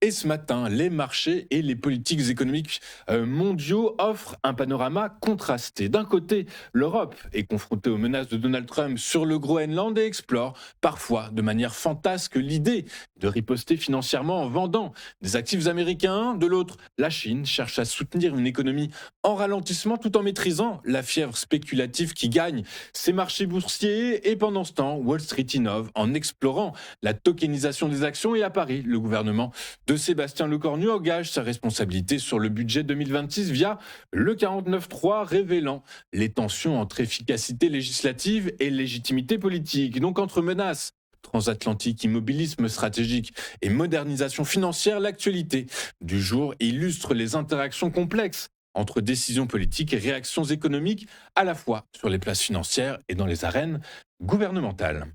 Et ce matin, les marchés et les politiques économiques mondiaux offrent un panorama contrasté. D'un côté, l'Europe est confrontée aux menaces de Donald Trump sur le Groenland et explore, parfois de manière fantasque, l'idée de riposter financièrement en vendant des actifs américains. De l'autre, la Chine cherche à soutenir une économie en ralentissement tout en maîtrisant la fièvre spéculative qui gagne ses marchés boursiers. Et pendant ce temps, Wall Street innove en explorant la tokenisation des actions. Et à Paris, le gouvernement de Sébastien Lecornu engage sa responsabilité sur le budget 2026 via le 49.3, révélant les tensions entre efficacité législative et légitimité politique. Donc entre menaces transatlantique, immobilisme stratégique et modernisation financière, l'actualité du jour illustre les interactions complexes entre décisions politiques et réactions économiques, à la fois sur les places financières et dans les arènes gouvernementales.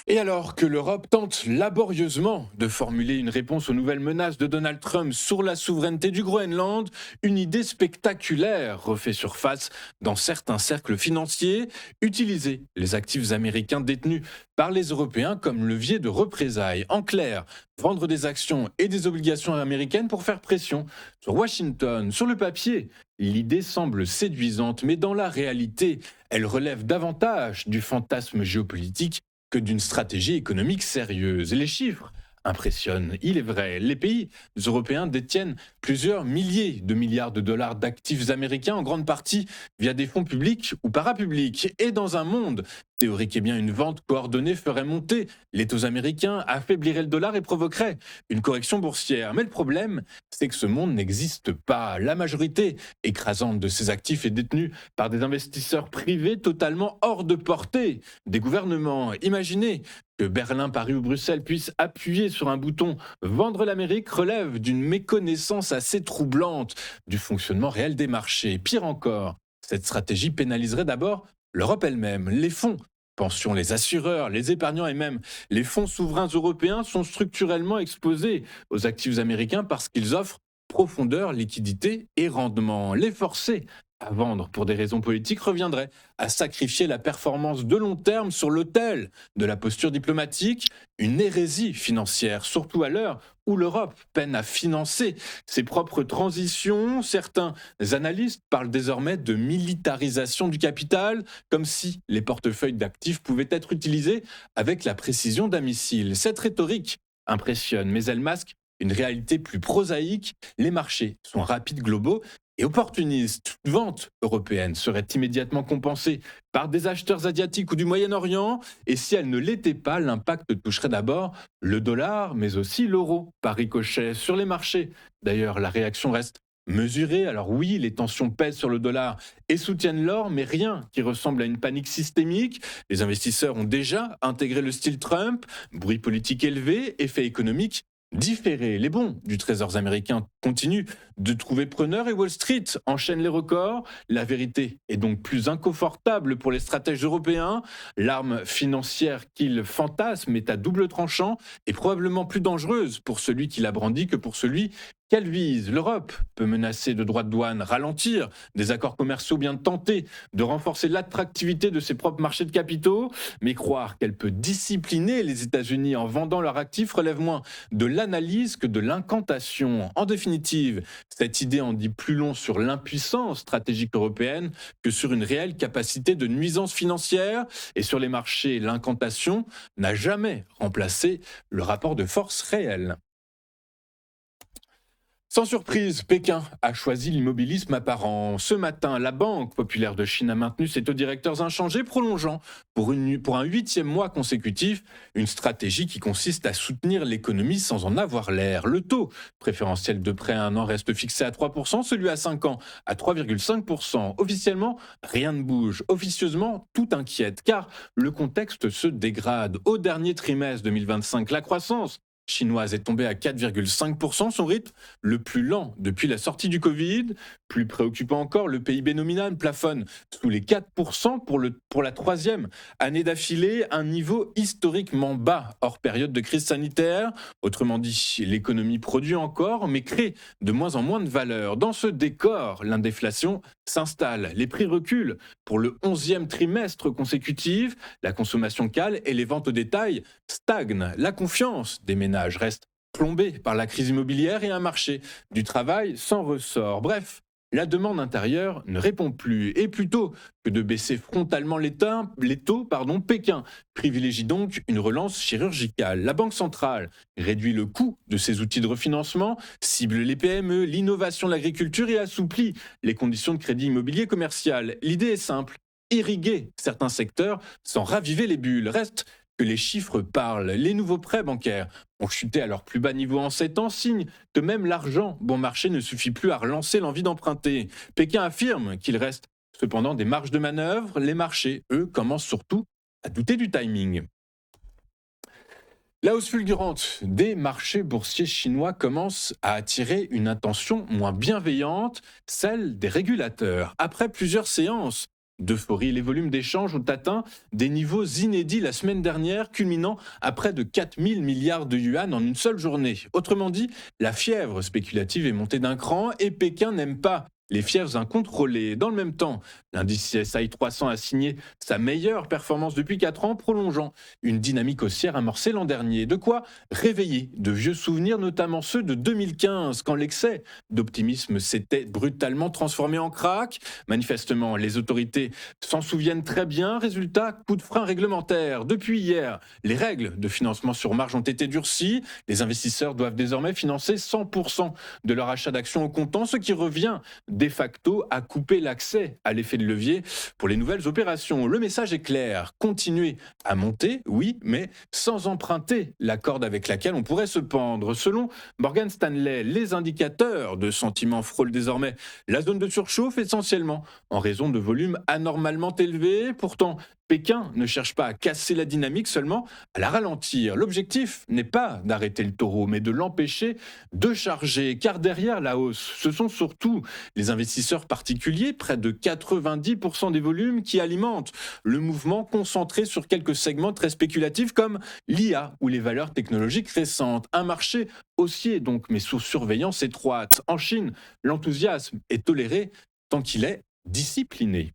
Et alors que l'Europe tente laborieusement de formuler une réponse aux nouvelles menaces de Donald Trump sur la souveraineté du Groenland, une idée spectaculaire refait surface dans certains cercles financiers: utiliser les actifs américains détenus par les Européens comme levier de représailles. En clair, vendre des actions et des obligations américaines pour faire pression sur Washington. Sur le papier, l'idée semble séduisante, mais dans la réalité, elle relève davantage du fantasme géopolitique que d'une stratégie économique sérieuse. Et les chiffres impressionnent, il est vrai. Les pays européens détiennent plusieurs milliers de milliards de dollars d'actifs américains, en grande partie via des fonds publics ou parapublics. Et dans un monde théorique, eh bien, une vente coordonnée ferait monter les taux américains, affaiblirait le dollar et provoquerait une correction boursière. Mais le problème, c'est que ce monde n'existe pas. La majorité écrasante de ces actifs est détenue par des investisseurs privés totalement hors de portée des gouvernements. Imaginez que Berlin, Paris ou Bruxelles puissent appuyer sur un bouton «Vendre l'Amérique» relève d'une méconnaissance assez troublante du fonctionnement réel des marchés. Pire encore, cette stratégie pénaliserait d'abord l'Europe elle-même. Les fonds, pensions, les assureurs, les épargnants et même les fonds souverains européens sont structurellement exposés aux actifs américains parce qu'ils offrent profondeur, liquidité et rendement. Les forcer à vendre pour des raisons politiques reviendrait à sacrifier la performance de long terme sur l'autel de la posture diplomatique, une hérésie financière, surtout à l'heure où l'Europe peine à financer ses propres transitions. Certains analystes parlent désormais de militarisation du capital, comme si les portefeuilles d'actifs pouvaient être utilisés avec la précision d'un missile. Cette rhétorique impressionne, mais elle masque une réalité plus prosaïque. Les marchés sont rapides, globaux et opportunistes. Toute vente européenne serait immédiatement compensée par des acheteurs asiatiques ou du Moyen-Orient, et si elle ne l'était pas, l'impact toucherait d'abord le dollar, mais aussi l'euro, par ricochet sur les marchés. D'ailleurs, la réaction reste mesurée. Alors oui, les tensions pèsent sur le dollar et soutiennent l'or, mais rien qui ressemble à une panique systémique. Les investisseurs ont déjà intégré le style Trump: bruit politique élevé, effet économique différé. Les bons du Trésor américain continuent de trouver preneur et Wall Street enchaîne les records. La vérité est donc plus inconfortable pour les stratèges européens. L'arme financière qu'ils fantasment est à double tranchant et probablement plus dangereuse pour celui qui la brandit que pour celui qu'elle vise. L'Europe peut menacer de droits de douane, ralentir des accords commerciaux, bien tenter de renforcer l'attractivité de ses propres marchés de capitaux, mais croire qu'elle peut discipliner les États-Unis en vendant leurs actifs relève moins de l'analyse que de l'incantation. En définitive, cette idée en dit plus long sur l'impuissance stratégique européenne que sur une réelle capacité de nuisance financière. Et sur les marchés, l'incantation n'a jamais remplacé le rapport de force réel. Sans surprise, Pékin a choisi l'immobilisme apparent. Ce matin, la Banque populaire de Chine a maintenu ses taux directeurs inchangés, prolongeant pour un huitième mois consécutif une stratégie qui consiste à soutenir l'économie sans en avoir l'air. Le taux préférentiel de prêt à un an reste fixé à 3%, celui à 5 ans à 3,5%. Officiellement, rien ne bouge. Officieusement, tout inquiète, car le contexte se dégrade. Au dernier trimestre 2025, la croissance chinoise est tombée à 4,5%, son rythme le plus lent depuis la sortie du Covid. Plus préoccupant encore, le PIB nominal plafonne sous les 4% pour la troisième année d'affilée, un niveau historiquement bas hors période de crise sanitaire. Autrement dit, l'économie produit encore, mais crée de moins en moins de valeur. Dans ce décor, l'indéflation s'installe, les prix reculent pour le 11e trimestre consécutif, la consommation cale et les ventes au détail stagnent. La confiance des ménages ménages restent plombés par la crise immobilière et un marché du travail sans ressort. Bref, la demande intérieure ne répond plus. Et plutôt que de baisser frontalement les taux, Pékin privilégie donc une relance chirurgicale. La Banque centrale réduit le coût de ses outils de refinancement, cible les PME, l'innovation de l'agriculture et assouplit les conditions de crédit immobilier commercial. L'idée est simple, irriguer certains secteurs sans raviver les bulles. Reste que les chiffres parlent. Les nouveaux prêts bancaires ont chuté à leur plus bas niveau en 7 ans, signe que même l'argent bon marché ne suffit plus à relancer l'envie d'emprunter. Pékin affirme qu'il reste cependant des marges de manœuvre. Les marchés, eux, commencent surtout à douter du timing. La hausse fulgurante des marchés boursiers chinois commence à attirer une attention moins bienveillante, celle des régulateurs. Après plusieurs séances d'euphorie, les volumes d'échanges ont atteint des niveaux inédits la semaine dernière, culminant à près de 4 000 milliards de yuan en une seule journée. Autrement dit, la fièvre spéculative est montée d'un cran et Pékin n'aime pas les fièvres incontrôlées. Dans le même temps, l'indice CSI 300 a signé sa meilleure performance depuis 4 ans, prolongeant une dynamique haussière amorcée l'an dernier. De quoi réveiller de vieux souvenirs, notamment ceux de 2015, quand l'excès d'optimisme s'était brutalement transformé en krach. Manifestement, les autorités s'en souviennent très bien. Résultat, coup de frein réglementaire. Depuis hier, les règles de financement sur marge ont été durcies. Les investisseurs doivent désormais financer 100% de leur achat d'actions au comptant, ce qui revient de facto à couper l'accès à l'effet de levier pour les nouvelles opérations. Le message est clair, continuer à monter, oui, mais sans emprunter la corde avec laquelle on pourrait se pendre. Selon Morgan Stanley, les indicateurs de sentiment frôlent désormais la zone de surchauffe, essentiellement en raison de volumes anormalement élevés. Pourtant, Pékin ne cherche pas à casser la dynamique, seulement à la ralentir. L'objectif n'est pas d'arrêter le taureau, mais de l'empêcher de charger. Car derrière la hausse, ce sont surtout les investisseurs particuliers, près de 90% des volumes, qui alimentent le mouvement concentré sur quelques segments très spéculatifs comme l'IA ou les valeurs technologiques récentes. Un marché haussier donc, mais sous surveillance étroite. En Chine, l'enthousiasme est toléré tant qu'il est discipliné.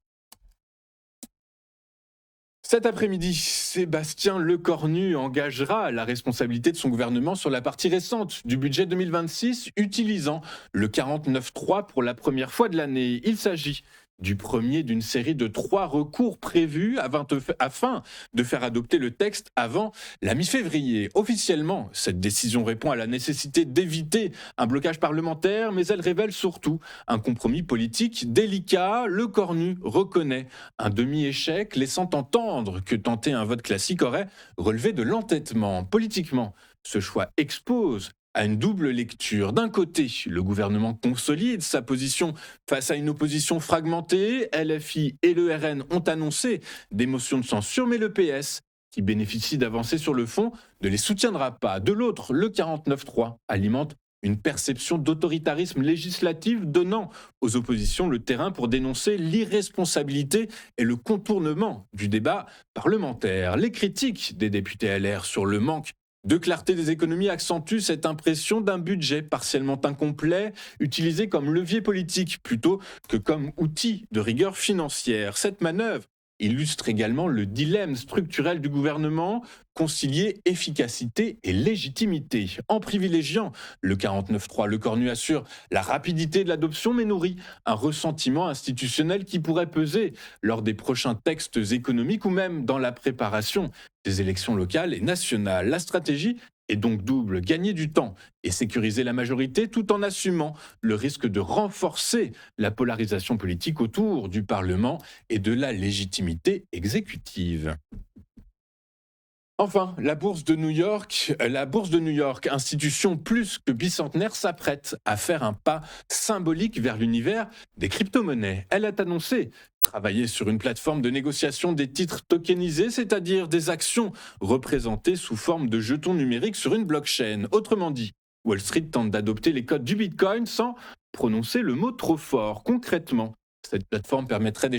Cet après-midi, Sébastien Lecornu engagera la responsabilité de son gouvernement sur la partie récente du budget 2026, utilisant le 49.3 pour la première fois de l'année. Il s'agit du premier d'une série de 3 recours prévus afin de faire adopter le texte avant la mi-février. Officiellement, cette décision répond à la nécessité d'éviter un blocage parlementaire, mais elle révèle surtout un compromis politique délicat. Lecornu reconnaît un demi-échec, laissant entendre que tenter un vote classique aurait relevé de l'entêtement. Politiquement, ce choix expose à une double lecture. D'un côté, le gouvernement consolide sa position face à une opposition fragmentée. LFI et le RN ont annoncé des motions de censure, mais le PS, qui bénéficie d'avancées sur le fond, ne les soutiendra pas. De l'autre, le 49.3 alimente une perception d'autoritarisme législatif, donnant aux oppositions le terrain pour dénoncer l'irresponsabilité et le contournement du débat parlementaire. Les critiques des députés LR sur le manque de clarté des économies accentue cette impression d'un budget partiellement incomplet, utilisé comme levier politique plutôt que comme outil de rigueur financière. Cette manœuvre illustre également le dilemme structurel du gouvernement, concilier efficacité et légitimité. En privilégiant le 49.3, Lecornu assure la rapidité de l'adoption, mais nourrit un ressentiment institutionnel qui pourrait peser lors des prochains textes économiques ou même dans la préparation des élections locales et nationales. La stratégie est donc double, gagner du temps et sécuriser la majorité tout en assumant le risque de renforcer la polarisation politique autour du Parlement et de la légitimité exécutive. Enfin, la bourse de New York, institution plus que bicentenaire, s'apprête à faire un pas symbolique vers l'univers des crypto-monnaies. Elle a annoncé travailler sur une plateforme de négociation des titres tokenisés, c'est-à-dire des actions représentées sous forme de jetons numériques sur une blockchain. Autrement dit, Wall Street tente d'adopter les codes du Bitcoin sans prononcer le mot trop fort. Concrètement, cette plateforme permettrait des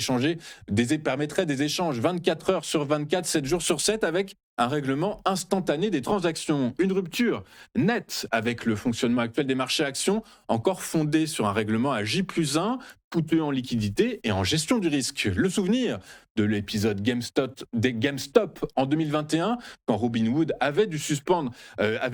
échanges 24 heures sur 24, 7 jours sur 7 avec un règlement instantané des transactions, une rupture nette avec le fonctionnement actuel des marchés actions, encore fondé sur un règlement à J+1, coûteux en liquidité et en gestion du risque. Le souvenir de l'épisode GameStop en 2021, quand Robinhood avait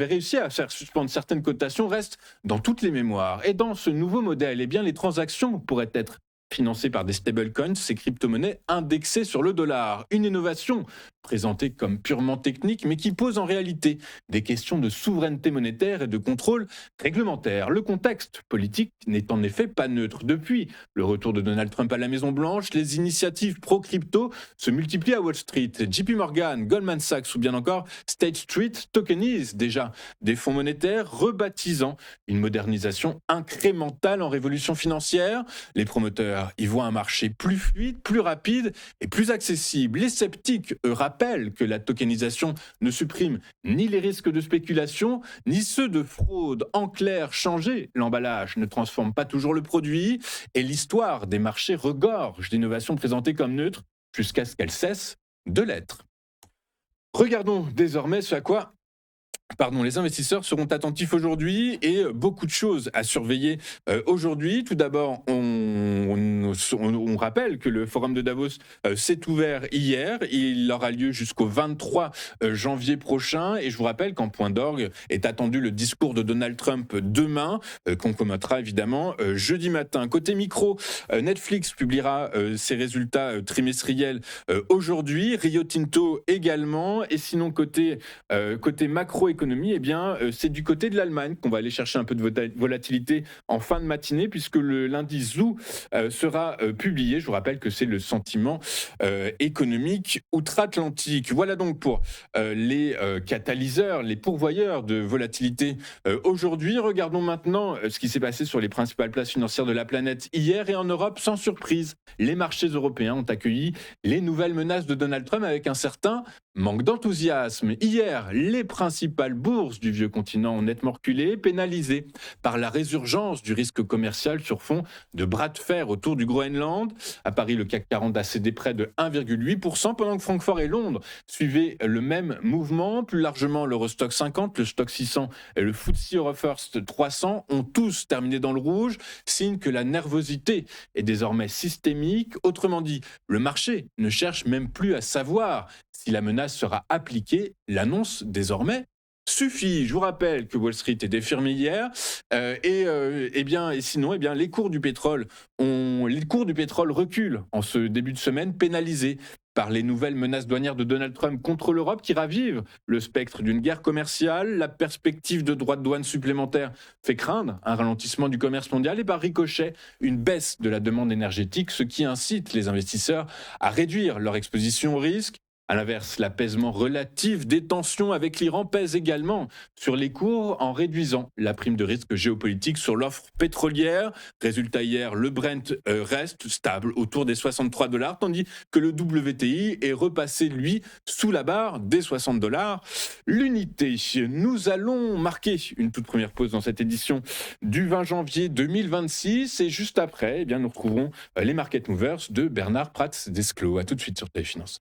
réussi à faire suspendre certaines cotations, reste dans toutes les mémoires. Et dans ce nouveau modèle, eh bien, les transactions pourraient être financées par des stablecoins, ces crypto-monnaies indexées sur le dollar. Une innovation présentée comme purement technique, mais qui pose en réalité des questions de souveraineté monétaire et de contrôle réglementaire. Le contexte politique n'est en effet pas neutre. Depuis le retour de Donald Trump à la Maison-Blanche, les initiatives pro-crypto se multiplient à Wall Street. JP Morgan, Goldman Sachs ou bien encore State Street tokenisent déjà des fonds monétaires, rebaptisant une modernisation incrémentale en révolution financière. Les promoteurs y voient un marché plus fluide, plus rapide et plus accessible. Les sceptiques, eux, rappellent que la tokenisation ne supprime ni les risques de spéculation, ni ceux de fraude. En clair, changer l'emballage ne transforme pas toujours le produit, et l'histoire des marchés regorge d'innovations présentées comme neutres jusqu'à ce qu'elles cessent de l'être. Regardons désormais ce à quoi les investisseurs seront attentifs aujourd'hui, et beaucoup de choses à surveiller aujourd'hui. Tout d'abord, on rappelle que le forum de Davos s'est ouvert hier. Il aura lieu jusqu'au 23 janvier prochain. Et je vous rappelle qu'en point d'orgue est attendu le discours de Donald Trump demain, qu'on commentera évidemment jeudi matin. Côté micro, Netflix publiera ses résultats trimestriels aujourd'hui. Rio Tinto également. Et sinon, côté macroéconomie, eh bien, c'est du côté de l'Allemagne qu'on va aller chercher un peu de volatilité en fin de matinée, puisque l'indice ZOO sera publié. Je vous rappelle que c'est le sentiment économique outre-Atlantique. Voilà donc pour les catalyseurs, les pourvoyeurs de volatilité aujourd'hui. Regardons maintenant ce qui s'est passé sur les principales places financières de la planète hier, et en Europe, sans surprise, les marchés européens ont accueilli les nouvelles menaces de Donald Trump avec un certain manque d'enthousiasme. Hier, les principales bourses du vieux continent ont nettement reculé, pénalisées par la résurgence du risque commercial sur fond de bras de fer autour du Groenland. À Paris, le CAC 40 a cédé près de 1,8%, pendant que Francfort et Londres suivaient le même mouvement. Plus largement, l'Eurostoxx 50, le Stoxx 600 et le FTSE Eurofirst 300 ont tous terminé dans le rouge, signe que la nervosité est désormais systémique. Autrement dit, le marché ne cherche même plus à savoir si la menace sera appliquée. L'annonce désormais suffit. Je vous rappelle que Wall Street était fermé hier, et sinon, les cours du pétrole reculent en ce début de semaine, pénalisés par les nouvelles menaces douanières de Donald Trump contre l'Europe, qui ravivent le spectre d'une guerre commerciale. La perspective de droits de douane supplémentaires fait craindre un ralentissement du commerce mondial, et par ricochet, une baisse de la demande énergétique, ce qui incite les investisseurs à réduire leur exposition au risque. À l'inverse, l'apaisement relatif des tensions avec l'Iran pèse également sur les cours en réduisant la prime de risque géopolitique sur l'offre pétrolière. Résultat hier, le Brent reste stable autour des $63, tandis que le WTI est repassé, lui, sous la barre des $60 l'unité. Nous allons marquer une toute première pause dans cette édition du 20 janvier 2026, et juste après, nous retrouverons les Market Movers de Bernard Prats-Desclaux. A tout de suite sur Téléfinance.